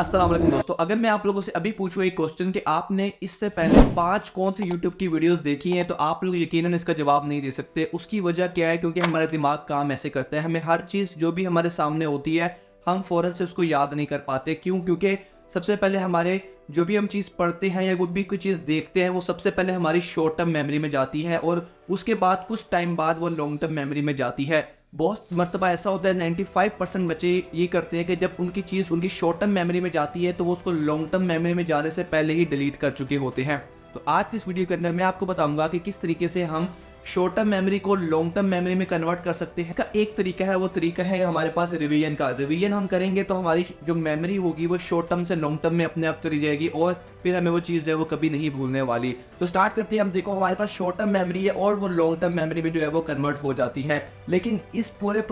अस्सलाम वालेकुम दोस्तों, अगर मैं आप लोगों से अभी पूछूं एक क्वेश्चन कि आपने इससे पहले 5 कौन सी यूट्यूब की वीडियोस देखी हैं, तो आप लोग यकीनन इसका जवाब नहीं दे सकते। उसकी वजह क्या है? क्योंकि हमारा दिमाग काम ऐसे करता है, हमें हर चीज़ जो भी हमारे सामने होती है हम फ़ौरन से उसको याद नहीं कर पाते। क्यों? क्योंकि सबसे पहले हमारे जो भी हम चीज़ पढ़ते हैं या कोई भी कोई चीज़ देखते हैं वो सबसे पहले हमारी शॉर्ट टर्म मेमोरी में जाती है और उसके बाद कुछ टाइम बाद वो लॉन्ग टर्म मेमोरी में जाती है। बहुत मर्तबा ऐसा होता है 95% बच्चे ये करते हैं कि जब उनकी चीज़ उनकी शॉर्ट टर्म मेमोरी में जाती है तो वो उसको लॉन्ग टर्म मेमोरी में जाने से पहले ही डिलीट कर चुके होते हैं। तो आज की इस वीडियो के अंदर मैं आपको बताऊंगा कि किस तरीके से हम शॉर्ट टर्म मेमोरी को लॉन्ग टर्म मेमोरी में कन्वर्ट कर सकते हैं। इसका एक तरीका है, वो तरीका है हमारे पास रिवीजन का। रिवीजन हम करेंगे तो हमारी जो मेमोरी होगी वो शॉर्ट टर्म से लॉन्ग टर्म में अपने आप चली जाएगी और फिर हमें वो चीज़ जो है वो कभी नहीं भूलने वाली। तो स्टार्ट करते हैं। हम देखो हमारे पास शॉर्ट टर्म मेमोरी है और वो लॉन्ग टर्म मेमोरी में जो है वो कन्वर्ट हो जाती है। लेकिन इस पूरे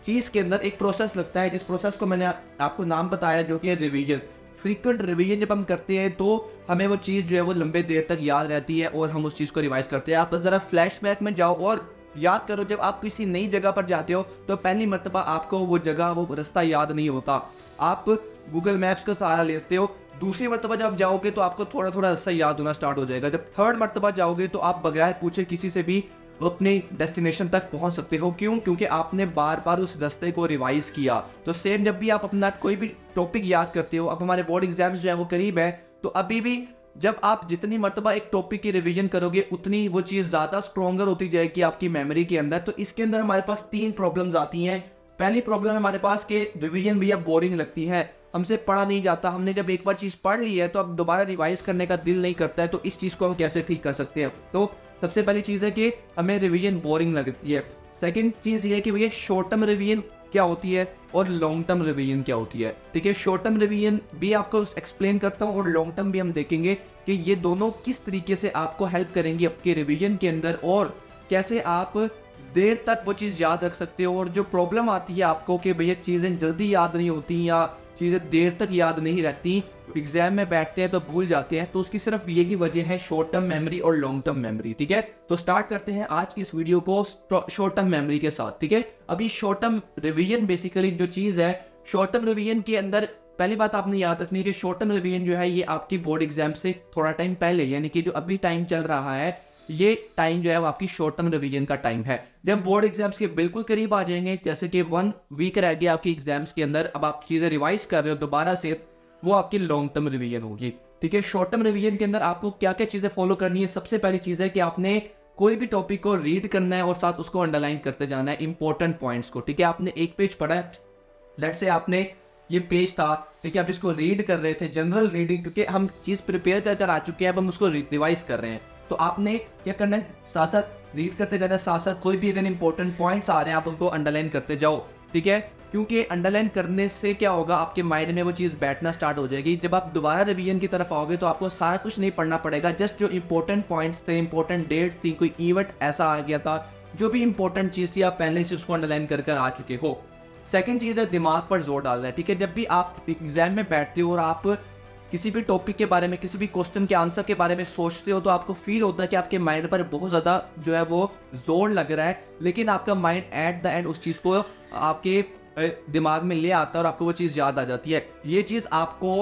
चीज़ के अंदर एक प्रोसेस लगता है, जिस प्रोसेस को मैंने आपको नाम बताया, जो कि है रिवीजन। फ्रीक्वेंट रिवीजन जब हम करते हैं तो हमें वो चीज़ जो है वो लंबे देर तक याद रहती है और हम उस चीज़ को रिवाइज करते हैं। आप ज़रा फ्लैशबैक में जाओ और याद करो, जब आप किसी नई जगह पर जाते हो तो पहली मर्तबा आपको वो जगह वो रास्ता याद नहीं होता, आप गूगल मैप्स का सहारा लेते हो। दूसरी मर्तबा जब जाओगे तो आपको थोड़ा थोड़ा रास्ता याद होना स्टार्ट हो जाएगा। जब थर्ड मर्तबा जाओगे तो आप बगैर पूछे किसी से भी अपने डेस्टिनेशन तक पहुंच सकते हो। क्यों? क्योंकि आपने बार बार उस रास्ते को रिवाइज किया। तो सेम जब भी आप अपना कोई भी टॉपिक याद करते हो, अब हमारे बोर्ड एग्जाम्स जो है वो करीब है, तो अभी भी जब आप जितनी मर्तबा एक टॉपिक की रिवीजन करोगे उतनी वो चीज़ ज़्यादा स्ट्रॉन्गर होती जाएगी आपकी मेमोरी के अंदर। तो इसके अंदर हमारे पास 3 प्रॉब्लम्स आती हैं। पहली प्रॉब्लम है हमारे पास कि रिवीजन भैया बोरिंग लगती है, हमसे पढ़ा नहीं जाता। हमने जब एक बार चीज़ पढ़ ली है तो अब दोबारा रिवाइज करने का दिल नहीं करता है। तो इस चीज़ को हम कैसे ठीक कर सकते हैं? तो सबसे पहली चीज़ है कि हमें रिवीजन बोरिंग लगती है। सेकंड चीज़ ये है कि भैया शॉर्ट टर्म रिवीजन क्या होती है और लॉन्ग टर्म रिवीजन क्या होती है। ठीक है, शॉर्ट टर्म रिवीजन भी आपको एक्सप्लेन करता हूँ और लॉन्ग टर्म भी हम देखेंगे कि ये दोनों किस तरीके से आपको हेल्प करेंगी आपके रिवीजन के अंदर और कैसे आप देर तक वो चीज़ याद रख सकते हो। और जो प्रॉब्लम आती है आपको कि भैया चीज़ें जल्दी याद नहीं होती या चीज़ें देर तक याद नहीं रहती, एग्जाम में बैठते हैं तो भूल जाते हैं, तो उसकी सिर्फ यही वजह है शॉर्ट टर्म मेमोरी और लॉन्ग टर्म मेमोरी। ठीक है, तो स्टार्ट करते हैं आज की इस वीडियो को शॉर्ट टर्म मेमोरी के साथ। ठीक है, अभी शॉर्ट टर्म रिवीजन बेसिकली जो चीज़ है, शॉर्ट टर्म रिवीजन के अंदर पहली बात आपने याद रखनी है कि शॉर्ट टर्म रिवीजन जो है ये आपकी बोर्ड एग्जाम से थोड़ा टाइम पहले, यानी कि जो अभी टाइम चल रहा है, ये टाइम जो है वो आपकी शॉर्ट टर्म रिवीजन का टाइम है। जब बोर्ड एग्जाम्स के बिल्कुल करीब आ जाएंगे, जैसे कि 1 वीक रह गया आपकी एग्जाम्स के अंदर, अब आप चीज़ें रिवाइज कर रहे हो दोबारा से, वो आपकी लॉन्ग टर्म रिवीजन होगी। ठीक है, शॉर्ट टर्म रिवीजन के अंदर आपको क्या क्या चीज़ें फॉलो करनी है? सबसे पहली चीज़ है कि आपने कोई भी टॉपिक को रीड करना है और साथ उसको अंडरलाइन करते जाना है इंपॉर्टेंट पॉइंट्स को। ठीक है, आपने एक पेज पढ़ा है, लेट्स से आपने ये पेज था, ठीक है, आप इसको रीड कर रहे थे, जनरल रीडिंग, क्योंकि हम चीज़ प्रिपेयर कर आ चुके हैं, अब हम उसको रिवाइज कर रहे हैं। तो आपने क्या करना है, साथ साथ रीड करते जाना है, साथ साथ कोई भी अगर इंपॉर्टेंट पॉइंट्स आ रहे हैं आप उनको अंडरलाइन करते जाओ। ठीक है, क्योंकि अंडरलाइन करने से क्या होगा, आपके माइंड में वो चीज़ बैठना स्टार्ट हो जाएगी। जब आप दोबारा रिवीजन की तरफ आओगे तो आपको सारा कुछ नहीं पढ़ना पड़ेगा, जस्ट जो इंपॉर्टेंट पॉइंट्स थे, इंपॉर्टेंट डेट्स थी, कोई इवेंट ऐसा आ गया था, जो भी इंपॉर्टेंट चीज़ थी, आप पहले से उसको अंडरलाइन कर आ चुके हो। सेकंड चीज़ है दिमाग पर जोर डालना है। ठीक है, जब भी आप एग्जाम में बैठते हो और आप किसी भी टॉपिक के बारे में, किसी भी क्वेश्चन के आंसर के बारे में सोचते हो, तो आपको फील होता है कि आपके माइंड पर बहुत ज़्यादा जो है वो जोर लग रहा है, लेकिन आपका माइंड एट द एंड उस चीज़ को आपके दिमाग में ले आता है और आपको वो चीज़ याद आ जाती है। ये चीज़ आपको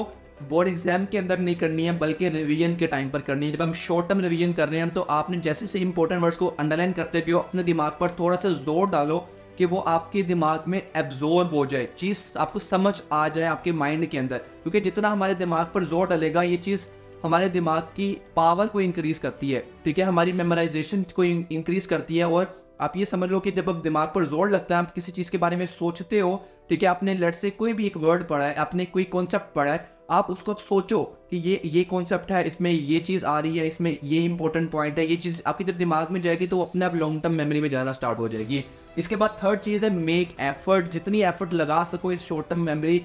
बोर्ड एग्जाम के अंदर नहीं करनी है, बल्कि रिवीजन के टाइम पर करनी है। जब हम शॉर्ट टर्म रिवीजन कर रहे हैं तो आपने जैसे से इंपॉर्टेंट वर्ड्स को अंडरलाइन करते हो, अपने दिमाग पर थोड़ा सा जोर डालो कि वो आपके दिमाग में एब्जॉर्ब हो जाए, चीज़ आपको समझ आ जाए आपके माइंड के अंदर। क्योंकि जितना हमारे दिमाग पर जोर डलेगा, ये चीज़ हमारे दिमाग की पावर को इंक्रीज़ करती है। ठीक है, हमारी मेमोराइजेशन को इंक्रीज़ करती है। और आप ये समझ लो कि जब अब दिमाग पर जोर लगता है, आप किसी चीज़ के बारे में सोचते हो, ठीक है, आपने लेट्स से कोई भी एक वर्ड पढ़ा है, आपने कोई कॉन्सेप्ट पढ़ा है, आप उसको अब सोचो कि ये कॉन्सेप्ट है, इसमें ये चीज़ आ रही है, इसमें ये इंपॉर्टेंट पॉइंट है, ये चीज़ आपके जब दिमाग में जाएगी तो अपने आप लॉन्ग टर्म मेमोरी में जाना स्टार्ट हो जाएगी। इसके बाद थर्ड चीज़ है मेक एफर्ट। जितनी एफर्ट लगा सको इस शॉर्ट टर्म मेमोरी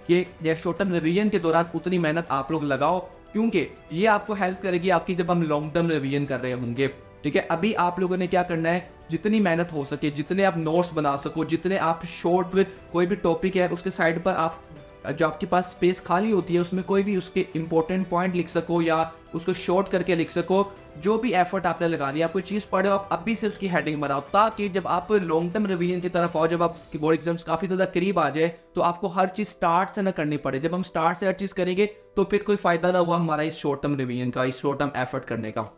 के या शॉर्ट टर्म रिवीजन के दौरान, उतनी मेहनत आप लोग लगाओ, क्योंकि ये आपको हेल्प करेगी आपकी जब हम लॉन्ग टर्म रिवीजन कर रहे होंगे। ठीक है, अभी आप लोगों ने क्या करना है, जितनी मेहनत हो सके, जितने आप नोट्स बना सको, जितने आप शॉर्ट विद कोई भी टॉपिक है उसके साइड पर आप जो आपके पास स्पेस खाली होती है उसमें कोई भी उसके इंपॉर्टेंट पॉइंट लिख सको या उसको शॉर्ट करके लिख सको। जो भी एफर्ट आपने लगा लिया, आप कोई चीज़ पढ़े हो, आप अभी से उसकी हेडिंग बनाओ, ताकि जब आप लॉन्ग टर्म रिवीजन की तरफ आओ, जब आपकी बोर्ड एग्जाम्स काफ़ी ज़्यादा करीब आ जाए, तो आपको हर चीज़ स्टार्ट से ना करनी पड़े। जब हम स्टार्ट से हर चीज़ करेंगे तो फिर कोई फ़ायदा ना हुआ हमारा इस शॉर्ट टर्म रिवीजन का, इस शॉर्ट टर्म एफर्ट करने का।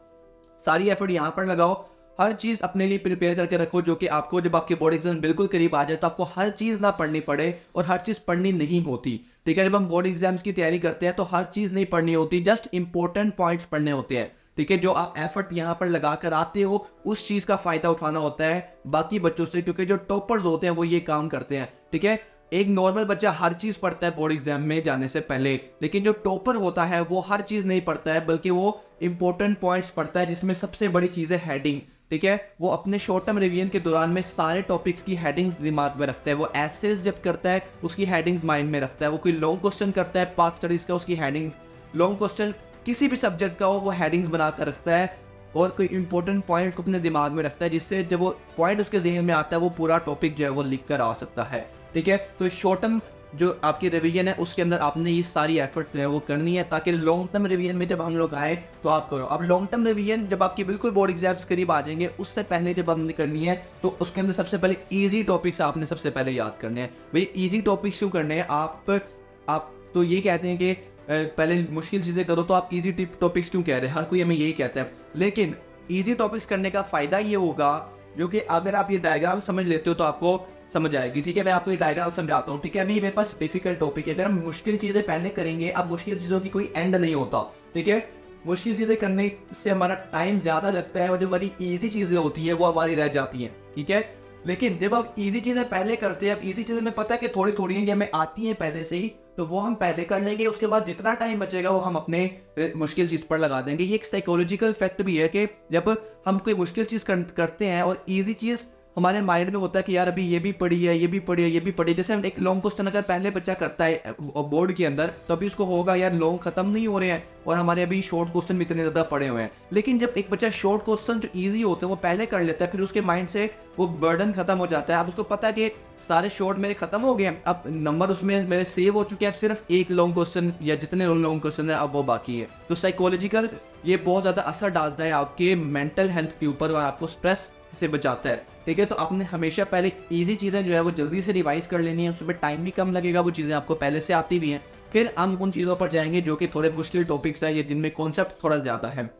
सारी एफर्ट यहाँ पर लगाओ, हर चीज़ अपने लिए प्रिपेयर करके रखो, जो कि आपको जब आपके बोर्ड एग्जाम बिल्कुल करीब आ जाए तो आपको हर चीज़ ना पढ़नी पड़े, और हर चीज़ पढ़नी नहीं होती। ठीक है, जब हम बोर्ड एग्जाम्स की तैयारी करते हैं तो हर चीज़ नहीं पढ़नी होती, जस्ट इंपॉर्टेंट पॉइंट्स पढ़ने होते हैं। ठीक है, जो आप एफर्ट यहाँ पर लगा कर आते हो उस चीज़ का फ़ायदा उठाना होता है बाकी बच्चों से, क्योंकि जो टॉपर्स होते हैं वो ये काम करते हैं। ठीक है, एक नॉर्मल बच्चा हर चीज़ पढ़ता है बोर्ड एग्जाम में जाने से पहले, लेकिन जो टॉपर होता है वो हर चीज़ नहीं पढ़ता है, बल्कि वो इंपॉर्टेंट पॉइंट्स पढ़ता है, जिसमें सबसे बड़ी चीज़ है हेडिंग। ठीक है, वो अपने शॉर्ट टर्म रिवीजन के दौरान में सारे टॉपिक्स की हेडिंग्स दिमाग में रखता है। वो एसेस जब करता है उसकी हेडिंग्स माइंड में रखता है। वो कोई लॉन्ग क्वेश्चन करता है पार्ट स्टडीज़ का, उसकी हेडिंग्स, लॉन्ग क्वेश्चन किसी भी सब्जेक्ट का हो वो हेडिंग्स बना कर रखता है, और कोई इंपॉर्टेंट पॉइंट को अपने दिमाग में रखता है, जिससे जब वो पॉइंट उसके जहन में आता है वो पूरा टॉपिक जो है वो लिख कर आ सकता है। ठीक है, तो शॉर्ट टर्म जो आपकी रिवीजन है उसके अंदर आपने ये सारी एफर्ट जो है वो करनी है, ताकि लॉन्ग टर्म रिवीजन में जब हम लोग आए तो आप करो। अब लॉन्ग टर्म रिवीजन जब आपकी बिल्कुल बोर्ड एग्जाम्स करीब आ जाएंगे, उससे पहले जब हमने करनी है तो उसके अंदर सबसे पहले ईजी टॉपिक्स आपने सबसे पहले याद करने हैं। भाई ईजी टॉपिक्स क्यों करने हैं? आप तो ये कहते हैं कि पहले मुश्किल चीज़ें करो, तो आप ईजी टॉपिक्स क्यों कह रहे हैं? हर कोई हमें यही कहता है, लेकिन ईजी टॉपिक्स करने का फ़ायदा ये होगा, जो कि अगर आप ये डायग्राम समझ लेते हो तो आपको समझ आएगी। ठीक है, मैं आपको ये डायग्राम समझाता हूँ। ठीक है, अभी मेरे पास डिफिकल्ट टॉपिक है, अगर हम मुश्किल चीज़ें पहले करेंगे, अब मुश्किल चीज़ों की कोई एंड नहीं होता। ठीक है, मुश्किल चीज़ें करने से हमारा टाइम ज़्यादा लगता है, और जो हमारी ईजी चीज़ें होती हैं वो हमारी रह जाती हैं। ठीक है, लेकिन जब आप ईजी चीज़ें पहले करते हैं, अब ईजी चीज़ें में पता है कि थोड़ी थोड़ी हैं, हमें आती हैं पहले से ही, तो वो हम पहले कर लेंगे, उसके बाद जितना टाइम बचेगा वो हम अपने मुश्किल चीज़ पर लगा देंगे। ये एक साइकोलॉजिकल फैक्ट भी है कि जब हम कोई मुश्किल चीज़ करते हैं और ईजी चीज़ हमारे माइंड में होता है कि यार अभी ये भी पढ़ी है, ये भी पढ़ी है, ये भी पढ़ी है। जैसे हम एक लॉन्ग क्वेश्चन अगर पहले बच्चा करता है बोर्ड के अंदर, तो अभी उसको होगा यार लॉन्ग खत्म नहीं हो रहे हैं और हमारे अभी शॉर्ट क्वेश्चन भी इतने ज़्यादा पड़े हुए हैं। लेकिन जब एक बच्चा शॉर्ट क्वेश्चन जो ईजी होते हैं वो पहले कर लेता है, फिर उसके माइंड से वो बर्डन खत्म हो जाता है। अब उसको पता है कि सारे शॉर्ट मेरे खत्म हो गए, अब नंबर उसमें मेरे सेव हो चुके हैं, अब सिर्फ एक लॉन्ग क्वेश्चन या जितने लॉन्ग क्वेश्चन है अब वो बाकी है। तो साइकोलॉजिकल ये बहुत ज़्यादा असर डालता है आपके मेंटल हेल्थ के ऊपर और आपको स्ट्रेस से बचाता है। ठीक है, तो आपने हमेशा पहले इजी चीज़ें जो है वो जल्दी से रिवाइज कर लेनी है, उसमें टाइम भी कम लगेगा, वो चीज़ें आपको पहले से आती भी हैं। फिर हम उन चीज़ों पर जाएंगे जो कि थोड़े मुश्किल टॉपिक्स है या जिनमें कॉन्सेप्ट थोड़ा ज़्यादा है।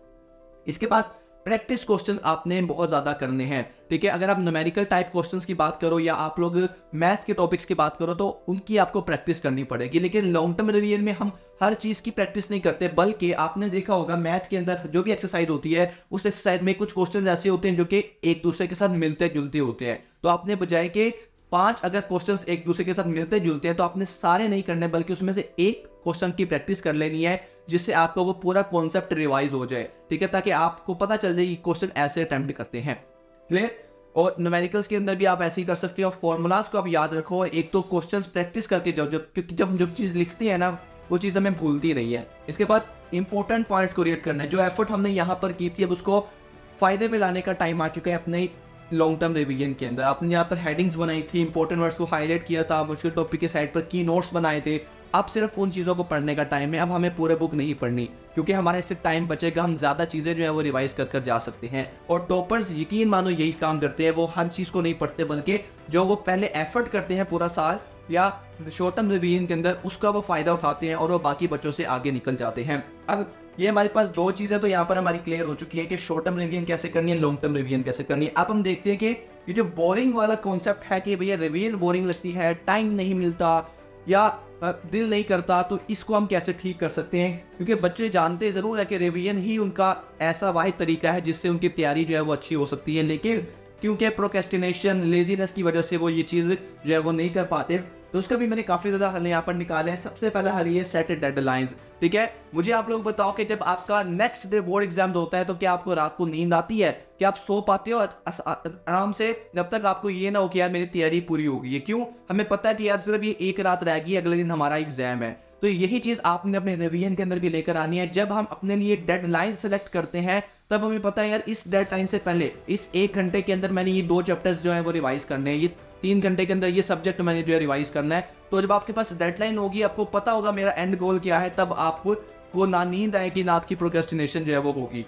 इसके बाद प्रैक्टिस क्वेश्चन आपने बहुत ज़्यादा करने हैं। ठीक है, अगर आप न्यूमेरिकल टाइप क्वेश्चंस की बात करो या आप लोग मैथ के टॉपिक्स की बात करो तो उनकी आपको प्रैक्टिस करनी पड़ेगी। लेकिन लॉन्ग टर्म रिवीजन में हम हर चीज़ की प्रैक्टिस नहीं करते, बल्कि आपने देखा होगा मैथ के अंदर जो भी एक्सरसाइज होती है उस एक्सरसाइज में कुछ क्वेश्चन ऐसे होते हैं जो कि एक दूसरे के साथ मिलते जुलते होते हैं। तो आपने बजाय के 5 अगर क्वेश्चंस एक दूसरे के साथ मिलते जुलते हैं तो आपने सारे नहीं करने, बल्कि उसमें से एक क्वेश्चन की प्रैक्टिस कर लेनी है, जिससे आपको वो पूरा कॉन्सेप्ट रिवाइज हो जाए। ठीक है, ताकि आपको पता चल जाए कि क्वेश्चन ऐसे अटेम्प्ट करते हैं। क्लियर? और न्यूमेरिकल्स के अंदर भी आप ऐसे ही कर सकते हो, फॉर्मूलाज को आप याद रखो, एक तो क्वेश्चन प्रैक्टिस करके जाओ, क्योंकि जब चीज़ लिखते हैं ना वो चीज़ हमें भूलती नहीं है। इसके बाद इंपॉर्टेंट पॉइंट्स को रीड करना है। जो एफर्ट हमने यहाँ पर की थी अब उसको फायदे में लाने का टाइम आ चुका है अपने लॉन्ग टर्म रिवीजन के अंदर। आपने यहाँ पर हेडिंग्स बनाई थी, इंपॉर्टेंट वर्ड्स को हाईलाइट किया था, मुश्किल टॉपिक के साइड पर की नोट्स बनाए थे। अब सिर्फ उन चीज़ों को पढ़ने का टाइम है, अब हमें पूरे बुक नहीं पढ़नी, क्योंकि हमारे इससे टाइम बचेगा, हम ज़्यादा चीज़ें जो है वो रिवाइज कर जा सकते हैं। और टॉपर्स यकीन मानो यही काम करते हैं, वो हर चीज़ को नहीं पढ़ते, बल्कि जो वो पहले एफर्ट करते हैं पूरा साल या शॉर्ट टर्म रिवीजन के अंदर उसका वो फ़ायदा उठाते हैं और वो बाकी बच्चों से आगे निकल जाते हैं। अब ये हमारे पास दो चीज़ें तो यहाँ पर हमारी क्लियर हो चुकी है कि शॉर्ट टर्म रिवीजन कैसे करनी है, लॉन्ग टर्म रिवीजन कैसे करनी है। अब हम देखते हैं कि ये जो बोरिंग वाला कॉन्सेप्ट है कि भैया रिवीजन बोरिंग लगती है, टाइम नहीं मिलता या दिल नहीं करता, तो इसको हम कैसे ठीक कर सकते हैं। क्योंकि बच्चे जानते ज़रूर है कि रिवीजन ही उनका ऐसा वाहिद तरीका है जिससे उनकी तैयारी जो है वो अच्छी हो सकती है, लेकिन क्योंकि प्रोक्रेस्टिनेशन, लेजीनेस की वजह से वो ये चीज़ जो है वो नहीं कर पाते। तो उसका भी मैंने काफ़ी ज़्यादा हल यहाँ पर निकाले हैं। सबसे पहला हल ये सेट डेडलाइंस। ठीक है, मुझे आप लोग बताओ कि जब आपका नेक्स्ट डे बोर्ड एग्जाम होता है तो क्या आपको रात को नींद आती है? क्या आप सो पाते हो आराम से, जब तक आपको ये ना हो कि यार मेरी तैयारी पूरी हो गई है? क्यों? हमें पता है कि यार सिर्फ ये एक रात रह गई, अगले दिन हमारा एग्जाम है। तो यही चीज़ आपने अपने रिवीजन के अंदर भी लेकर आनी है। जब हम अपने लिए डेडलाइन सेलेक्ट करते हैं तब हमें पता है यार इस डेडलाइन से पहले इस 1 घंटे के अंदर मैंने ये 2 चैप्टर्स जो है वो रिवाइज करने हैं, ये 3 घंटे के अंदर ये सब्जेक्ट मैंने जो है रिवाइज करना है। तो जब आपके पास डेडलाइन होगी, आपको पता होगा मेरा एंड गोल क्या है, तब आपको ना नींद आएगी ना आपकी प्रोक्रेस्टिनेशन जो है वो होगी।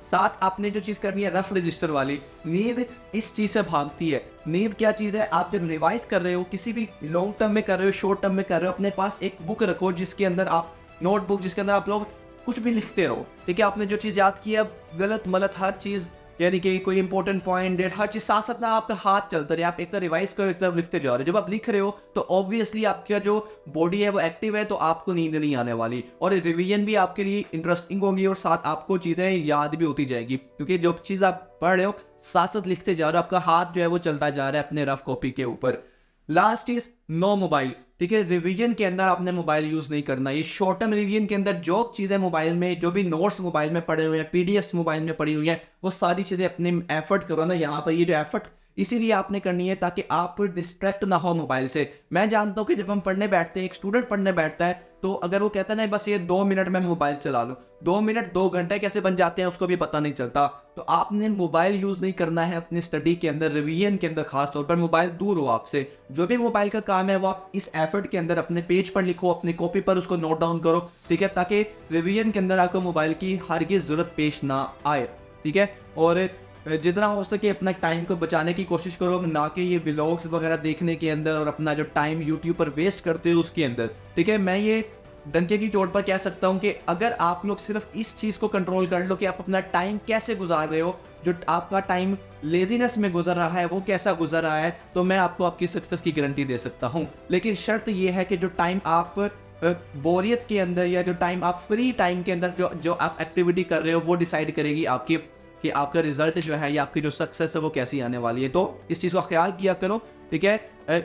साथ आपने जो चीज़ करनी है रफ रजिस्टर वाली, नींद इस चीज़ से भागती है। नींद क्या चीज़ है, आप जब रिवाइज कर रहे हो, किसी भी लॉन्ग टर्म में कर रहे हो, शॉर्ट टर्म में कर रहे हो, अपने पास एक बुक रखो जिसके अंदर आप नोटबुक, जिसके अंदर आप लोग कुछ भी लिखते रहो। ठीक है, आपने जो चीज़ याद की है, गलत मलत हर चीज़, यानी कि कोई इंपॉर्टेंट पॉइंट, डेट, हर चीज़ साथ साथ ना आपका हाथ चलता रहे। आप एक तरफ रिवाइज करो, एक तरफ लिखते जा रहे हो। जब आप लिख रहे हो तो ऑब्वियसली आपका जो बॉडी है वो एक्टिव है, तो आपको नींद नहीं आने वाली, और रिवीजन भी आपके लिए इंटरेस्टिंग होगी और साथ आपको चीज़ें याद भी होती जाएगी, क्योंकि जो चीज़ आप पढ़ रहे हो साथ साथ लिखते जा रहे हो, आपका हाथ जो है वो चलता जा रहा है अपने रफ कॉपी के ऊपर। Last is no mobile. ठीक है, रिवीजन के अंदर आपने मोबाइल यूज नहीं करना। ये शॉर्ट टर्म रिवीजन के अंदर जो चीजें मोबाइल में, जो भी नोट्स मोबाइल में पड़े हुए हैं, पीडीएफ्स मोबाइल में पड़ी हुई हैं, वो सारी चीजें अपने एफर्ट करो ना यहाँ पर। ये जो एफर्ट इसीलिए आपने करनी है ताकि आप डिस्ट्रैक्ट ना हो मोबाइल से। मैं जानता हूँ कि जब हम पढ़ने बैठते हैं, एक स्टूडेंट पढ़ने बैठता है, तो अगर वो कहता है ना बस ये 2 मिनट में मोबाइल चला लो, 2 मिनट 2 घंटे कैसे बन जाते हैं उसको भी पता नहीं चलता। तो आपने मोबाइल यूज नहीं करना है अपनी स्टडी के अंदर, रिवीजन के अंदर खास तौर पर मोबाइल दूर हो आपसे। जो भी मोबाइल का काम है वो आप इस एफर्ट के अंदर अपने पेज पर लिखो, अपनी कॉपी पर उसको नोट डाउन करो। ठीक है, ताकि रिवीजन के अंदर आपको मोबाइल की हरगिज़ जरूरत पेश ना आए। ठीक है, और जितना हो सके अपना टाइम को बचाने की कोशिश करो, ना कि ये व्लॉग्स वगैरह देखने के अंदर और अपना जो टाइम यूट्यूब पर वेस्ट करते हो उसके अंदर। ठीक है, मैं ये डंके की चोट पर कह सकता हूँ कि अगर आप लोग सिर्फ इस चीज़ को कंट्रोल कर लो कि आप अपना टाइम कैसे गुजार रहे हो, जो आपका टाइम लेजीनेस में गुजर रहा है वो कैसा गुजर रहा है, तो मैं आपको आपकी सक्सेस की गारंटी दे सकता हूँ। लेकिन शर्त यह है कि जो टाइम आप बोरियत के अंदर या जो टाइम आप फ्री टाइम के अंदर जो आप एक्टिविटी कर रहे हो वो डिसाइड करेगी आपकी कि आपका रिजल्ट जो है या आपकी जो सक्सेस है वो कैसी आने वाली है। तो इस चीज़ का ख्याल किया करो। ठीक है,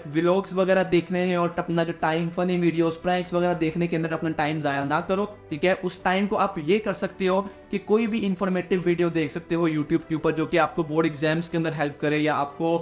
व्लॉग्स वगैरह देखने और अपना जो टाइम फनी वीडियोस, प्रैंक्स वगैरह देखने के अंदर अपना टाइम ज़ाया ना करो। ठीक है, उस टाइम को आप ये कर सकते हो कि कोई भी इंफॉर्मेटिव वीडियो देख सकते हो यूट्यूब के ऊपर जो कि आपको बोर्ड एग्जाम्स के अंदर हेल्प करे या आपको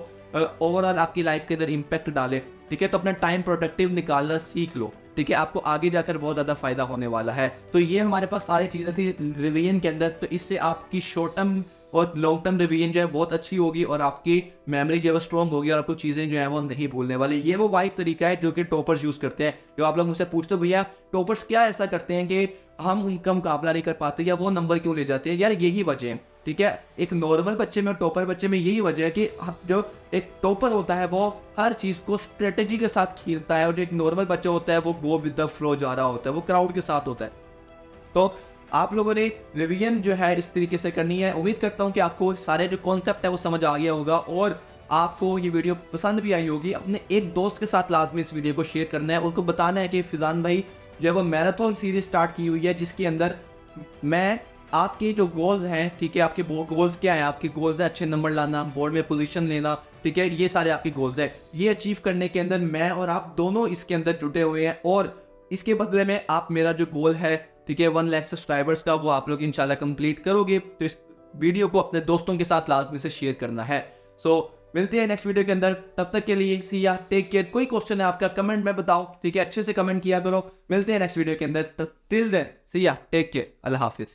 ओवरऑल आपकी लाइफ के अंदर इम्पैक्ट डाले। ठीक है, तो अपना टाइम प्रोडक्टिव निकालना सीख लो। ठीक है, आपको आगे जाकर बहुत ज़्यादा फायदा होने वाला है। तो ये हमारे पास सारी चीज़ें थी रिवीजन के अंदर। तो इससे आपकी शॉर्ट टर्म और लॉन्ग टर्म रिवीजन जो है बहुत अच्छी होगी और आपकी मेमोरी जो है स्ट्रॉन्ग होगी और आपको चीज़ें जो है वो नहीं भूलने वाली। ये वो वाइड तरीका है जो कि टॉपर्स यूज़ करते हैं। जो आप लोग मुझसे पूछते हो भैया टॉपर्स क्या ऐसा करते हैं कि हम उनका मुकाबला नहीं कर पाते या वो नंबर क्यों ले जाते हैं, यार यही वजह है। ठीक है, एक नॉर्मल बच्चे में और टॉपर बच्चे में यही वजह है कि जो एक टॉपर होता है वो हर चीज़ को स्ट्रेटेजी के साथ खेलता है और जो एक नॉर्मल बच्चा होता है वो गो विद द फ्लो जा रहा होता है, वो क्राउड के साथ होता है। तो आप लोगों ने रिवीजन जो है इस तरीके से करनी है। उम्मीद करता हूँ कि आपको सारे जो कॉन्सेप्ट है वो समझ आ गया होगा और आपको ये वीडियो पसंद भी आई होगी। अपने एक दोस्त के साथ लाजमी इस वीडियो को शेयर करना है, उनको बताना है कि फिजान भाई जो है वो मैराथन सीरीज स्टार्ट की हुई है जिसके अंदर मैं आपके जो गोल्स हैं, ठीक है, आपके गोल्स क्या है, आपके गोल्स है अच्छे नंबर लाना, बोर्ड में पोजीशन लेना, ठीक है, ये सारे आपके गोल्स है। ये अचीव करने के अंदर मैं और आप दोनों इसके अंदर जुटे हुए हैं और इसके बदले में आप मेरा जो गोल है, ठीक है, 1 लाख सब्सक्राइबर्स का, वो आप लोग इंशाल्लाह कंप्लीट करोगे। तो इस वीडियो को अपने दोस्तों के साथ लाजमी से शेयर करना है। सो मिलते हैं नेक्स्ट वीडियो के अंदर, तब तक के लिए सी या टेक केयर। कोई क्वेश्चन है आपका कमेंट में बताओ, ठीक है, अच्छे से कमेंट किया करो। मिलते हैं नेक्स्ट वीडियो के अंदर, टिल देन सी या टेक केयर, अल्लाह हाफिज।